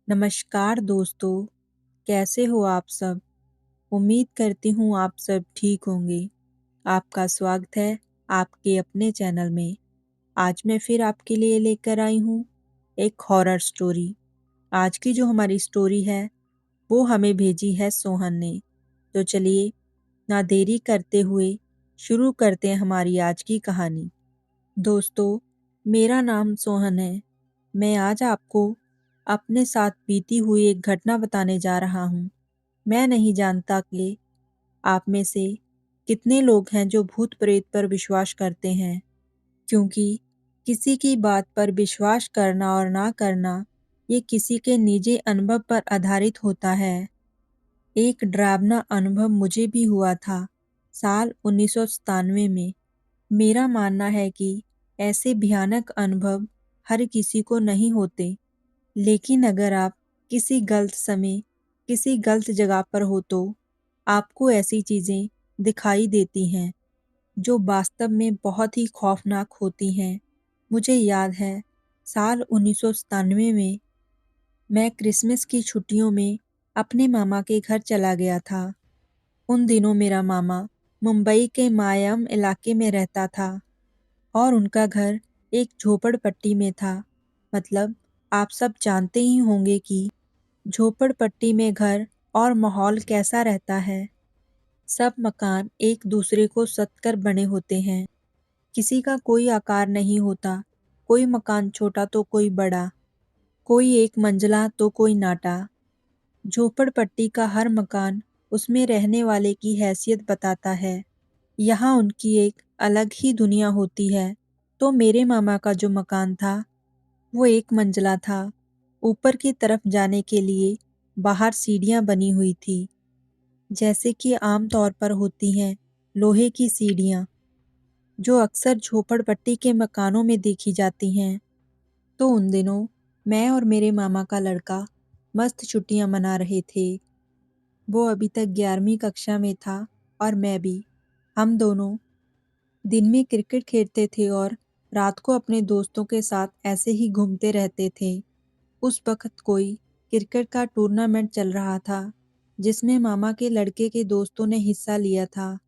नमस्कार दोस्तों, कैसे हो आप सब? उम्मीद करती हूँ आप सब ठीक होंगे। आपका स्वागत है आपके अपने चैनल में। आज मैं फिर आपके लिए लेकर आई हूँ एक हॉरर स्टोरी। आज की जो हमारी स्टोरी है, वो हमें भेजी है सोहन ने। तो चलिए, ना देरी करते हुए शुरू करते हैं हमारी आज की कहानी। दोस्तों, मेरा नाम सोहन है। मैं आज आपको अपने साथ बीती हुई एक घटना बताने जा रहा हूँ। मैं नहीं जानता कि आप में से कितने लोग हैं जो भूत प्रेत पर विश्वास करते हैं, क्योंकि किसी की बात पर विश्वास करना और ना करना ये किसी के निजी अनुभव पर आधारित होता है। एक डरावना अनुभव मुझे भी हुआ था साल 1997 में। मेरा मानना है कि ऐसे भयानक अनुभव हर किसी को नहीं होते, लेकिन अगर आप किसी गलत समय, किसी गलत जगह पर हो तो आपको ऐसी चीज़ें दिखाई देती हैं, जो वास्तव में बहुत ही खौफनाक होती हैं। मुझे याद है, साल 1997 में मैं क्रिसमस की छुट्टियों में अपने मामा के घर चला गया था। उन दिनों मेरा मामा मुंबई के मायम इलाके में रहता था और उनका घर एक झोपड़पट्टी में था। मतलब आप सब जानते ही होंगे कि झोपड़पट्टी में घर और माहौल कैसा रहता है। सब मकान एक दूसरे को सत कर बने होते हैं। किसी का कोई आकार नहीं होता। कोई मकान छोटा तो कोई बड़ा, कोई एक मंजिला तो कोई नाटा। झोपड़पट्टी का हर मकान उसमें रहने वाले की हैसियत बताता है। यहाँ उनकी एक अलग ही दुनिया होती है। तो मेरे मामा का जो मकान था, वो एक मंजिला था। ऊपर की तरफ जाने के लिए बाहर सीढ़ियाँ बनी हुई थी, जैसे कि आम तौर पर होती हैं लोहे की सीढ़ियाँ, जो अक्सर झोपड़पट्टी के मकानों में देखी जाती हैं। तो उन दिनों मैं और मेरे मामा का लड़का मस्त छुट्टियाँ मना रहे थे। वो अभी तक 11वीं कक्षा में था और मैं भी। हम दोनों दिन में क्रिकेट खेलते थे और रात को अपने दोस्तों के साथ ऐसे ही घूमते रहते थे। उस वक़्त कोई क्रिकेट का टूर्नामेंट चल रहा था, जिसमें मामा के लड़के के दोस्तों ने हिस्सा लिया था।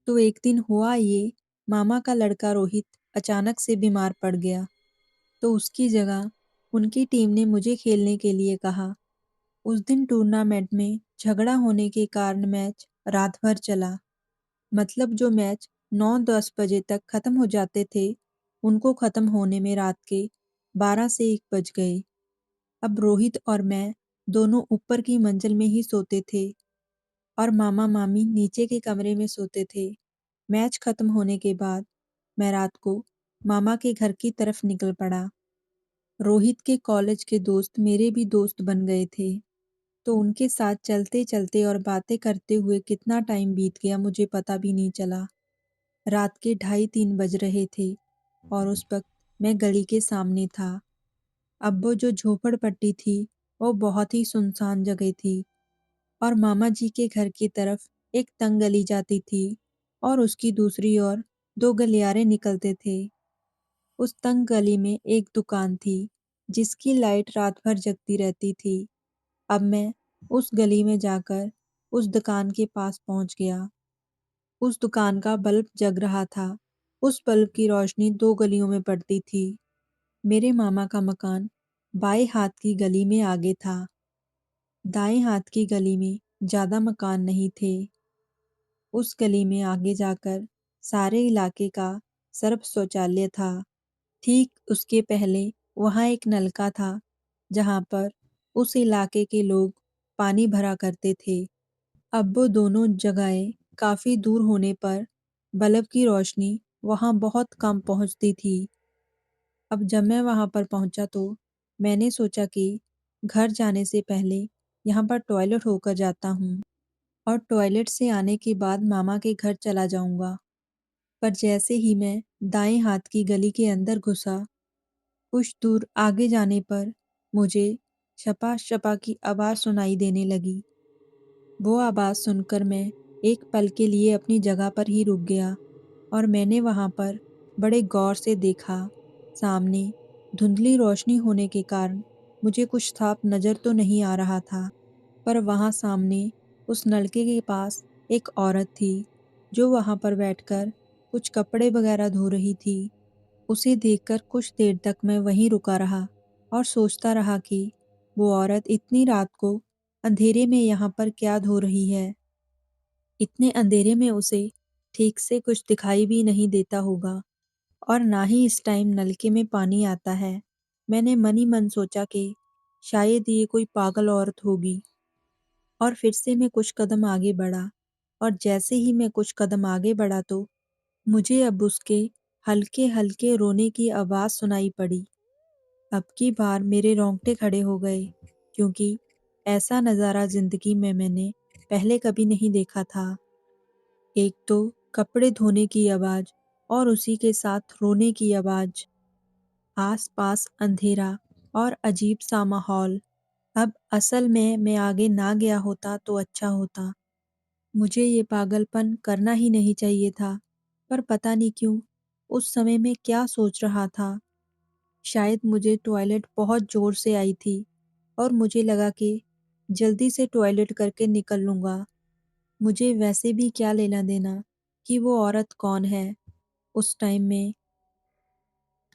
तो एक दिन हुआ ये, मामा का लड़का रोहित अचानक से बीमार पड़ गया। तो उसकी जगह उनकी टीम ने मुझे खेलने के लिए कहा। उस दिन टूर्नामेंट में झगड़ा होने के कारण मैच रात भर चला। मतलब जो मैच 9-10 बजे तक खत्म हो जाते थे, उनको खत्म होने में रात के 12 से 1 बज गए। अब रोहित और मैं दोनों ऊपर की मंजिल में ही सोते थे और मामा-मामी नीचे के कमरे में सोते थे। मैच खत्म होने के बाद मैं रात को मामा के घर की तरफ निकल पड़ा। रोहित के कॉलेज के दोस्त मेरे भी दोस्त बन गए थे, तो उनके साथ चलते-चलते और बातें करते हुए कितना टाइम बीत गया मुझे पता भी नहीं चला। रात के 2:30-3 बज रहे थे और उस वक़्त मैं गली के सामने था। अब वो जो झोपड़पट्टी थी, वो बहुत ही सुनसान जगह थी और मामा जी के घर की तरफ एक तंग गली जाती थी और उसकी दूसरी ओर 2 गलियारे निकलते थे। उस तंग गली में एक दुकान थी, जिसकी लाइट रात भर जगती रहती थी। अब मैं उस गली में जाकर उस दुकान के पास पहुँच गया। उस दुकान का बल्ब जग रहा था। उस बल्ब की रोशनी 2 गलियों में पड़ती थी। मेरे मामा का मकान बाएँ हाथ की गली में आगे था। दाएँ हाथ की गली में ज़्यादा मकान नहीं थे। उस गली में आगे जाकर सारे इलाके का सर्व शौचालय था। ठीक उसके पहले वहाँ एक नलका था, जहाँ पर उस इलाके के लोग पानी भरा करते थे। अब वो दोनों जगहें काफ़ी दूर होने पर बल्ब की रोशनी वहाँ बहुत कम पहुँचती थी। अब जब मैं वहाँ पर पहुँचा तो मैंने सोचा कि घर जाने से पहले यहाँ पर टॉयलेट होकर जाता हूँ और टॉयलेट से आने के बाद मामा के घर चला जाऊँगा। पर जैसे ही मैं दाएँ हाथ की गली के अंदर घुसा, कुछ दूर आगे जाने पर मुझे शपा-शपा की आवाज़ सुनाई देने लगी। वो आवाज़ सुनकर मैं एक पल के लिए अपनी जगह पर ही रुक गया और मैंने वहाँ पर बड़े गौर से देखा। सामने धुंधली रोशनी होने के कारण मुझे कुछ साफ नज़र तो नहीं आ रहा था, पर वहाँ सामने उस नलके के पास एक औरत थी, जो वहाँ पर बैठकर कुछ कपड़े वगैरह धो रही थी। उसे देखकर कुछ देर तक मैं वहीं रुका रहा और सोचता रहा कि वो औरत इतनी रात को अंधेरे में यहाँ पर क्या धो रही है। इतने अंधेरे में उसे ठीक से कुछ दिखाई भी नहीं देता होगा और ना ही इस टाइम नलके में पानी आता है। मैंने मन ही मन सोचा कि शायद ये कोई पागल औरत होगी और फिर से मैं कुछ कदम आगे बढ़ा और जैसे ही मैं कुछ कदम आगे बढ़ा तो मुझे अब उसके हल्के-हल्के रोने की आवाज़ सुनाई पड़ी। अब की बार मेरे रोंगटे खड़े हो गए क्योंकि ऐसा नज़ारा ज़िंदगी में मैंने पहले कभी नहीं देखा था। एक तो कपड़े धोने की आवाज़ और उसी के साथ रोने की आवाज़, आस-पास अंधेरा और अजीब-सा माहौल। अब असल में मैं आगे ना गया होता तो अच्छा होता। मुझे ये पागलपन करना ही नहीं चाहिए था, पर पता नहीं क्यों उस समय मैं क्या सोच रहा था। शायद मुझे टॉयलेट बहुत ज़ोर से आई थी और मुझे लगा कि जल्दी से टॉयलेट करके निकल लूँगा। मुझे वैसे भी क्या लेना-देना कि वो औरत कौन है। उस टाइम में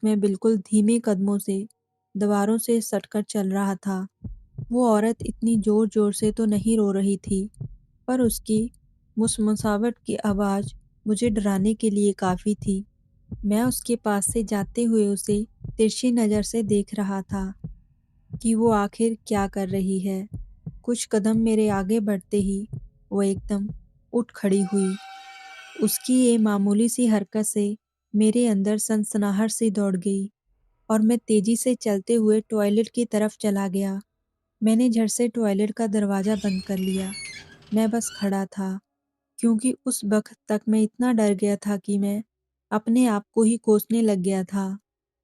मैं बिल्कुल धीमे कदमों से दीवारों से सटकर चल रहा था। वो औरत इतनी ज़ोर-ज़ोर से तो नहीं रो रही थी, पर उसकी मुसमुसाहट की आवाज़ मुझे डराने के लिए काफ़ी थी। मैं उसके पास से जाते हुए उसे तिरछी नज़र से देख रहा था कि वो आखिर क्या कर रही है। कुछ कदम मेरे आगे बढ़ते ही वो एकदम उठ खड़ी हुई। उसकी ये मामूली सी हरकत से मेरे अंदर सनसनाहट सी दौड़ गई और मैं तेज़ी से चलते हुए टॉयलेट की तरफ चला गया। मैंने झट से टॉयलेट का दरवाज़ा बंद कर लिया। मैं बस खड़ा था, क्योंकि उस वक़्त तक मैं इतना डर गया था कि मैं अपने आप को ही कोसने लग गया था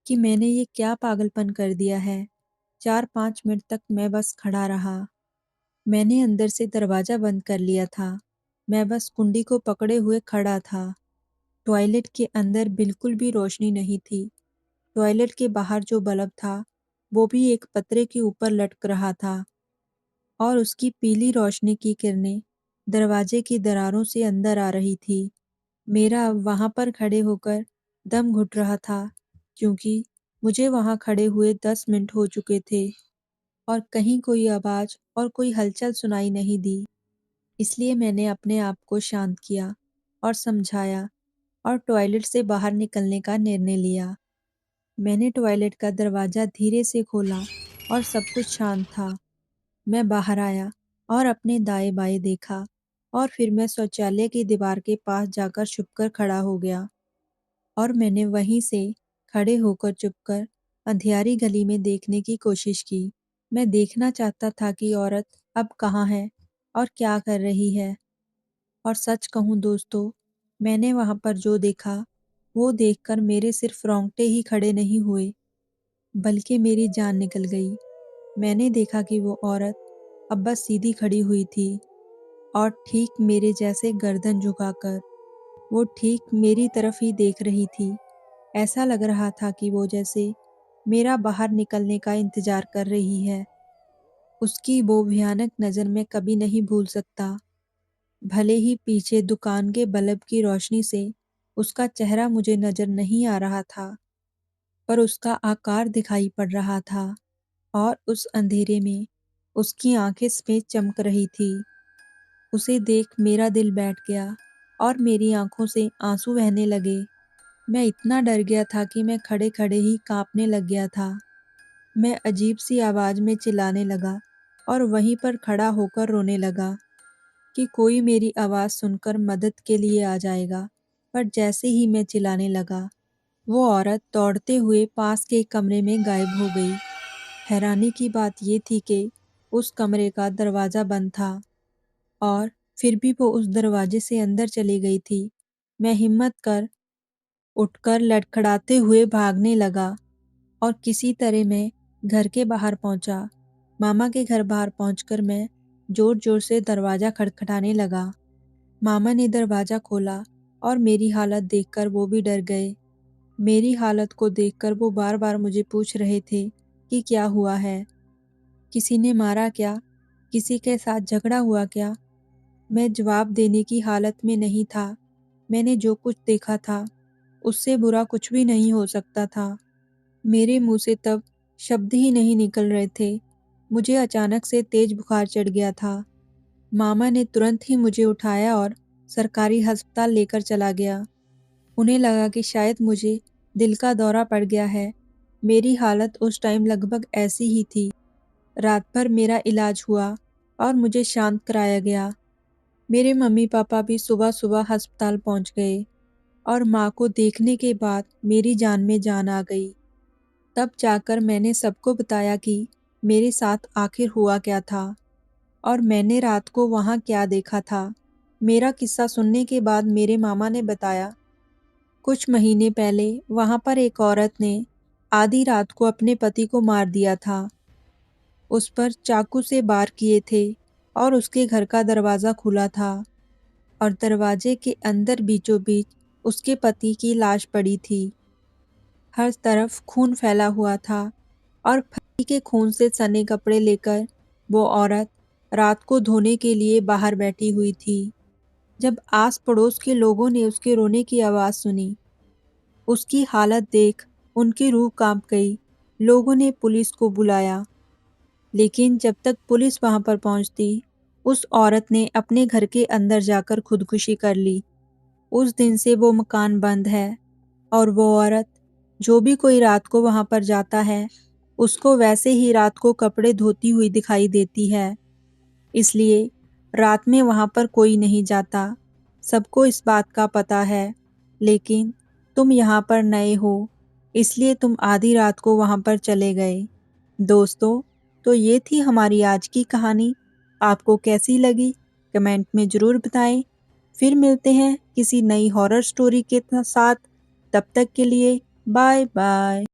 कि मैंने ये क्या पागलपन कर दिया है। 4-5 मिनट तक मैं बस खड़ा रहा। मैंने अंदर से दरवाज़ा बंद कर लिया था। मैं बस कुंडी को पकड़े हुए खड़ा था। टॉयलेट के अंदर बिल्कुल भी रोशनी नहीं थी। टॉयलेट के बाहर जो बल्ब था, वो भी एक पतरे के ऊपर लटक रहा था और उसकी पीली रोशनी की किरणें दरवाजे की दरारों से अंदर आ रही थी। मेरा अब वहाँ पर खड़े होकर दम घुट रहा था, क्योंकि मुझे वहाँ खड़े हुए 10 मिनट हो चुके थे और कहीं कोई आवाज़ और कोई हलचल सुनाई नहीं दी। इसलिए मैंने अपने आप को शांत किया और समझाया और टॉयलेट से बाहर निकलने का निर्णय लिया। मैंने टॉयलेट का दरवाज़ा धीरे से खोला और सब कुछ शांत था। मैं बाहर आया और अपने दाएँ-बाएँ देखा और फिर मैं शौचालय की दीवार के पास जाकर छुपकर खड़ा हो गया और मैंने वहीं से खड़े होकर चुपकर अंधियारी गली में देखने की कोशिश की। मैं देखना चाहता था कि औरत अब कहाँ है और क्या कर रही है। और सच कहूँ दोस्तों, मैंने वहाँ पर जो देखा, वो देखकर मेरे सिर्फ रोंगटे ही खड़े नहीं हुए, बल्कि मेरी जान निकल गई। मैंने देखा कि वो औरत अब बस सीधी खड़ी हुई थी और ठीक मेरे जैसे गर्दन झुकाकर वो ठीक मेरी तरफ ही देख रही थी। ऐसा लग रहा था कि वो जैसे मेरा बाहर निकलने का इंतज़ार कर रही है। उसकी वो भयानक नज़र मैं कभी नहीं भूल सकता। भले ही पीछे दुकान के बल्ब की रोशनी से उसका चेहरा मुझे नज़र नहीं आ रहा था, पर उसका आकार दिखाई पड़ रहा था और उस अंधेरे में उसकी आँखें सफ़ेद चमक रही थी। उसे देख मेरा दिल बैठ गया और मेरी आँखों से आँसू बहने लगे। मैं इतना डर गया था कि मैं खड़े-खड़े ही काँपने लग गया था। मैं अजीब-सी आवाज़ में चिल्लाने लगा और वहीं पर खड़ा होकर रोने लगा कि कोई मेरी आवाज़ सुनकर मदद के लिए आ जाएगा। पर जैसे ही मैं चिल्लाने लगा, वो औरत दौड़ते हुए पास के कमरे में गायब हो गई। हैरानी की बात ये थी कि उस कमरे का दरवाज़ा बंद था और फिर भी वो उस दरवाजे से अंदर चली गई थी। मैं हिम्मत कर उठकर लड़खड़ाते हुए भागने लगा और किसी तरह मैं घर के बाहर पहुंचा। मामा के घर बाहर पहुंचकर मैं ज़ोर-ज़ोर से दरवाज़ा खटखटाने लगा। मामा ने दरवाज़ा खोला और मेरी हालत देखकर वो भी डर गए। मेरी हालत को देखकर वो बार-बार मुझे पूछ रहे थे कि क्या हुआ है। किसी ने मारा क्या? किसी के साथ झगड़ा हुआ क्या? मैं जवाब देने की हालत में नहीं था। मैंने जो कुछ देखा था, उससे बुरा कुछ भी नहीं हो सकता था। मेरे मुंह से तब शब्द ही नहीं निकल रहे थे। मुझे अचानक से तेज बुखार चढ़ गया था। मामा ने तुरंत ही मुझे उठाया और सरकारी अस्पताल लेकर चला गया। उन्हें लगा कि शायद मुझे दिल का दौरा पड़ गया है। मेरी हालत उस टाइम लगभग ऐसी ही थी। रात भर मेरा इलाज हुआ और मुझे शांत कराया गया। मेरे मम्मी-पापा भी सुबह-सुबह अस्पताल पहुंच गए और माँ को देखने के बाद मेरी जान में जान आ गई। तब जाकर मैंने सबको बताया कि मेरे साथ आखिर हुआ क्या था और मैंने रात को वहाँ क्या देखा था। मेरा किस्सा सुनने के बाद मेरे मामा ने बताया, कुछ महीने पहले वहाँ पर एक औरत ने आधी रात को अपने पति को मार दिया था। उस पर चाकू से वार किए थे और उसके घर का दरवाज़ा खुला था और दरवाजे के अंदर बीचों बीच उसके पति की लाश पड़ी थी। हर तरफ खून फैला हुआ था और पति के खून से सने कपड़े लेकर वो औरत रात को धोने के लिए बाहर बैठी हुई थी। जब आस पड़ोस के लोगों ने उसके रोने की आवाज़ सुनी, उसकी हालत देख उनकी रूह कांप गई। लोगों ने पुलिस को बुलाया, लेकिन जब तक पुलिस वहां पर पहुंचती, उस औरत ने अपने घर के अंदर जाकर खुदकुशी कर ली। उस दिन से वो मकान बंद है और वो औरत, जो भी कोई रात को वहां पर जाता है, उसको वैसे ही रात को कपड़े धोती हुई दिखाई देती है। इसलिए रात में वहां पर कोई नहीं जाता। सबको इस बात का पता है, लेकिन तुम यहाँ पर नए हो, इसलिए तुम आधी रात को वहां पर चले गए। दोस्तों, तो ये थी हमारी आज की कहानी। आपको कैसी लगी? कमेंट में ज़रूर बताएं। फिर मिलते हैं किसी नई हॉरर स्टोरी के साथ। तब तक के लिए बाय बाय।